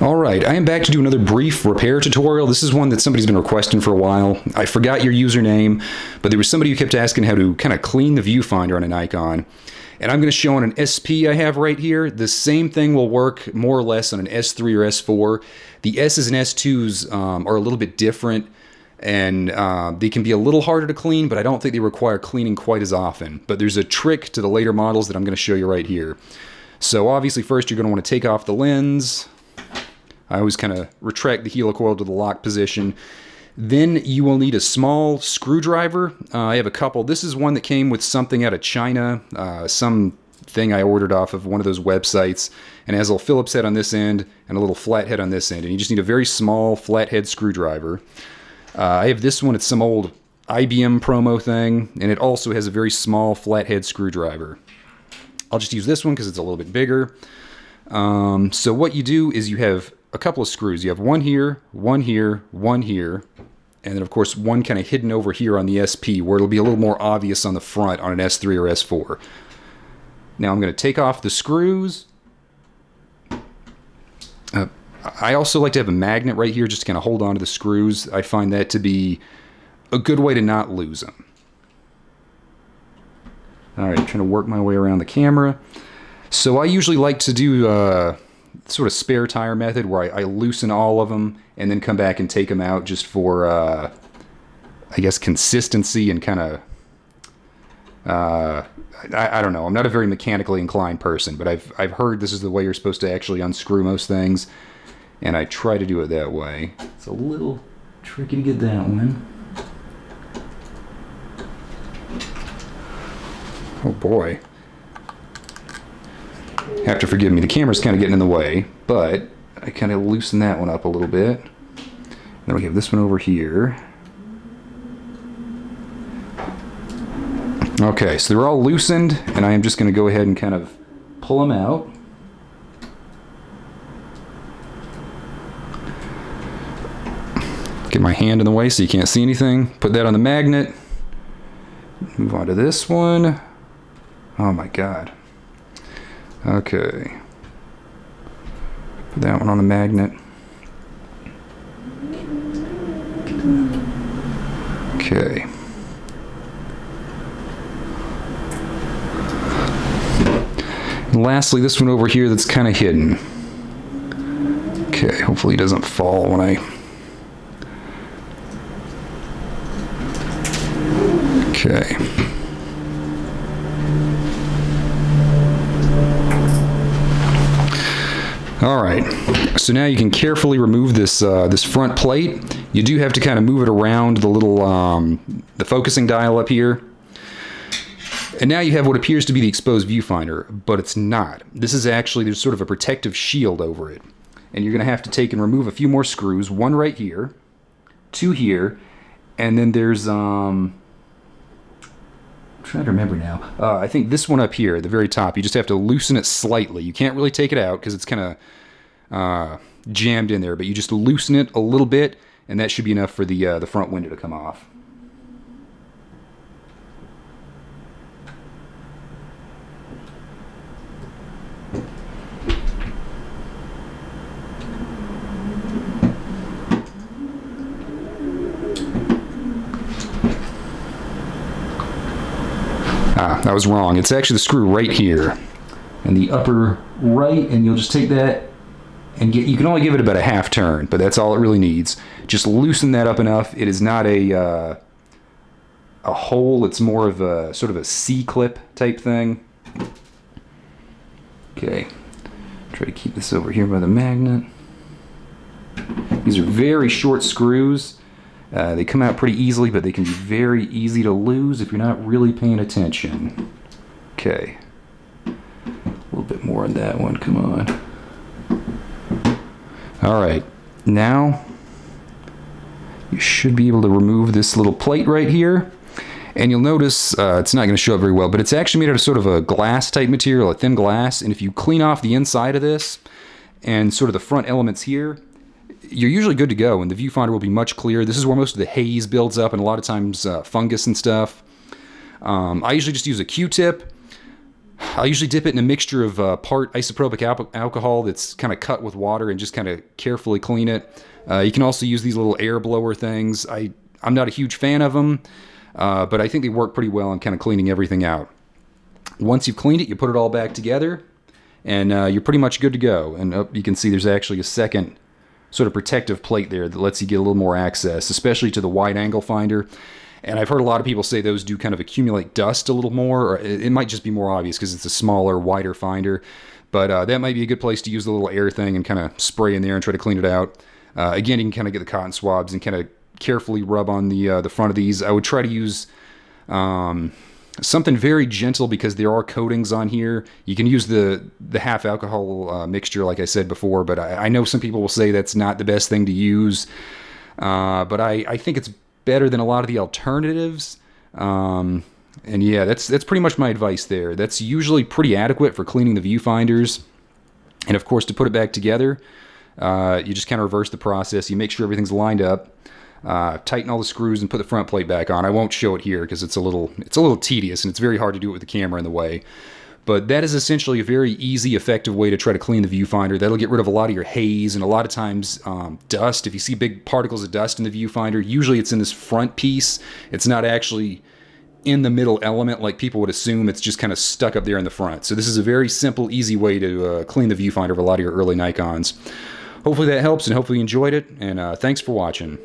Alright, I am back to do another brief repair tutorial. This is one that somebody's been requesting for a while. I forgot your username, but there was somebody who kept asking how to kind of clean the viewfinder on a Nikon. And I'm going to show on an SP I have right here. The same thing will work more or less on an S3 or S4. The S's and S2s are a little bit different, and they can be a little harder to clean, but I don't think they require cleaning quite as often. But there's a trick to the later models that I'm going to show you right here. So obviously first you're going to want to take off the lens. I always kind of retract the helicoil to the lock position. Then you will need a small screwdriver. I have a couple. This is one that came with something out of China, some thing I ordered off of one of those websites, and it has a little Phillips head on this end and a little flat head on this end, and you just need a very small flathead screwdriver. I have this one. It's some old IBM promo thing, and it also has a very small flathead screwdriver. I'll just use this one because it's a little bit bigger. So what you do is you have a couple of screws. You have one here, one here, one here, and then of course one kind of hidden over here on the SP where it'll be a little more obvious on the front on an S3 or S4. Now I'm going to take off the screws. I also like to have a magnet right here just to kind of hold on to the screws. I find that to be a good way to not lose them. Alright, trying to work my way around the camera. So I usually like to do sort of spare tire method where I loosen all of them and then come back and take them out just for, I guess, consistency and kind of, I don't know. I'm not a very mechanically inclined person, but I've heard this is the way you're supposed to actually unscrew most things, and I try to do it that way. It's a little tricky to get that one. Oh boy. Have to forgive me, the camera's kind of getting in the way, but I kind of loosen that one up a little bit. Then we have this one over here. Okay, so they're all loosened, and I am just going to go ahead and kind of pull them out. Get my hand in the way so you can't see anything. Put that on the magnet. Move on to this one. Oh my god. Okay. Put that one on the magnet. Okay. And lastly, this one over here that's kind of hidden. Okay, hopefully it doesn't fall when I... Okay. Alright, so now you can carefully remove this this front plate. You do have to kind of move it around the little the focusing dial up here. And now you have what appears to be the exposed viewfinder, but it's not. This is actually, there's sort of a protective shield over it. And you're going to have to take and remove a few more screws, one right here, two here, and then there's I'm trying to remember now. I think this one up here at the very top, you just have to loosen it slightly. You can't really take it out because it's kind of jammed in there, but you just loosen it a little bit, and that should be enough for the front window to come off. I was wrong. It's actually the screw right here in the upper right, and you'll just take that and you can only give it about a half turn, but that's all it really needs. Just loosen that up enough. It is not a hole. It's more of a sort of a C-clip type thing. Okay. Try to keep this over here by the magnet. These are very short screws. They come out pretty easily, but they can be very easy to lose if you're not really paying attention. Okay. A little bit more on that one, come on. Alright, now you should be able to remove this little plate right here. And you'll notice, it's not going to show up very well, but it's actually made out of sort of a glass type material, a thin glass. And if you clean off the inside of this and sort of the front elements here, you're usually good to go, and the viewfinder will be much clearer. This is where most of the haze builds up, and a lot of times fungus and stuff. I usually just use a Q-tip. I'll usually dip it in a mixture of part isopropyl alcohol that's kind of cut with water and just kind of carefully clean it. You can also use these little air blower things. I'm not a huge fan of them, but I think they work pretty well in kind of cleaning everything out. Once you've cleaned it, you put it all back together, and you're pretty much good to go. And you can see there's actually a second sort of protective plate there that lets you get a little more access, especially to the wide angle finder. And I've heard a lot of people say those do kind of accumulate dust a little more, or it might just be more obvious because it's a smaller, wider finder. But that might be a good place to use the little air thing and kind of spray in there and try to clean it out. Again, you can kind of get the cotton swabs and kind of carefully rub on the front of these. I would try to use something very gentle because there are coatings on here. You can use the half alcohol mixture, like I said before, but I know some people will say that's not the best thing to use. But I think it's better than a lot of the alternatives. And yeah, that's pretty much my advice there. That's usually pretty adequate for cleaning the viewfinders. And of course, to put it back together, you just kind of reverse the process. You make sure everything's lined up, tighten all the screws, and put the front plate back on. I won't show it here because it's a little tedious and it's very hard to do it with the camera in the way. But that is essentially a very easy, effective way to try to clean the viewfinder. That'll get rid of a lot of your haze and a lot of times dust. If you see big particles of dust in the viewfinder, usually it's in this front piece. It's not actually in the middle element like people would assume. It's just kind of stuck up there in the front. So this is a very simple, easy way to clean the viewfinder of a lot of your early Nikons. Hopefully that helps, and hopefully you enjoyed it, and thanks for watching.